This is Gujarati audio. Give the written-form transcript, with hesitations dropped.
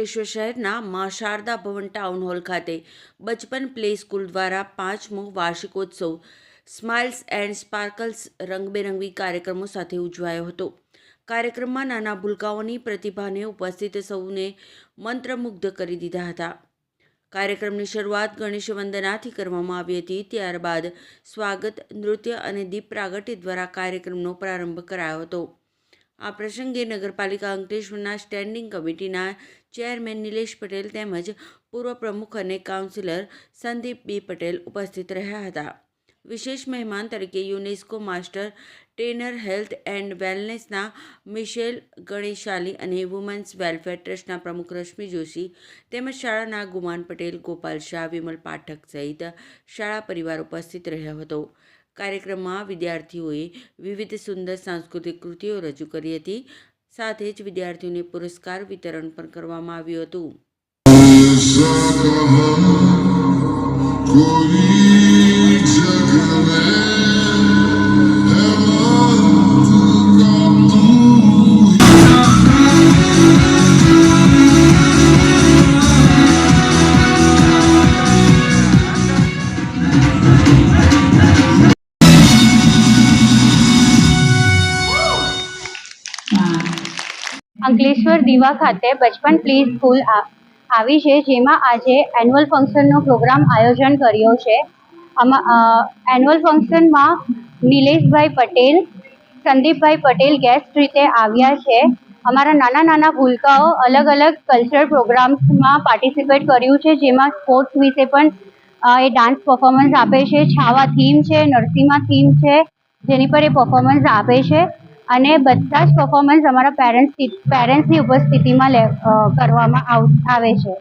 અંકલેશ્વર શહેરના માં શારદા ભવન ટાઉન હોલ ખાતે બચપન પ્લે સ્કૂલ દ્વારા 5મો વાર્ષિકોત્સવ સ્માઇલ્સ એન્ડ સ્પાર્કલ્સ રંગબેરંગી કાર્યક્રમો સાથે ઉજવાયો હતો। કાર્યક્રમમાં નાના ભૂલકાઓની પ્રતિભાને ઉપસ્થિત સૌને મંત્રમુગ્ધ કરી દીધા હતા। કાર્યક્રમની શરૂઆત ગણેશ વંદનાથી કરવામાં આવી હતી। ત્યારબાદ સ્વાગત, નૃત્ય અને દીપ પ્રાગટ્ય દ્વારા કાર્યક્રમનો પ્રારંભ કરાયો હતો। આ પ્રસંગે નગરપાલિકા અંકલેશ્વરના સ્ટેન્ડિંગ કમિટીના ચેરમેન નિલેશ પટેલ તેમજ પૂર્વ પ્રમુખ અને કાઉન્સિલર સંદીપ બી પટેલ ઉપસ્થિત રહ્યા હતા। વિશેષ મહેમાન તરીકે UNESCO master trainer health and વેલનેસના મિશેલ ગણેશાલી અને વુમન્સ વેલફેર ટ્રસ્ટના પ્રમુખ રશ્મિ જોશી તેમજ શાળાના ગુમાન પટેલ, ગોપાલ શાહ, વિમલ પાઠક સહિત શાળા પરિવાર ઉપસ્થિત રહ્યો હતો। કાર્યક્રમમાં વિદ્યાર્થીઓએ વિવિધ સુંદર સાંસ્કૃતિક કૃતિઓ રજૂ કરી હતી। સાથે જ વિદ્યાર્થીઓને પુરસ્કાર વિતરણ પણ કરવામાં આવ્યું હતું। અંકલેશ્વર દીવા ખાતે બચપન પ્લે સ્કૂલ આવી છે, જેમાં આજે એન્યુઅલ ફંક્શનનો પ્રોગ્રામ આયોજન કર્યો છે। એન્યુઅલ ફંક્શનમાં નિલેશભાઈ પટેલ, સંદીપભાઈ પટેલ ગેસ્ટ રીતે આવ્યા છે। અમારા નાના નાના ભૂલકાઓ અલગ અલગ કલ્ચરલ પ્રોગ્રામ્સમાં પાર્ટિસિપેટ કર્યું છે, જેમાં સ્પોર્ટ્સ વિશે પણ એ ડાન્સ પરફોર્મન્સ આપે છે। છાવા થીમ છે, નરસિંહા થીમ છે, જેની પર એ પરફોર્મન્સ આપે છે અને બધા જ પરફોર્મન્સ અમારા પેરેન્ટ્સની ઉપસ્થિતિમાં કરવામાં આવે છે।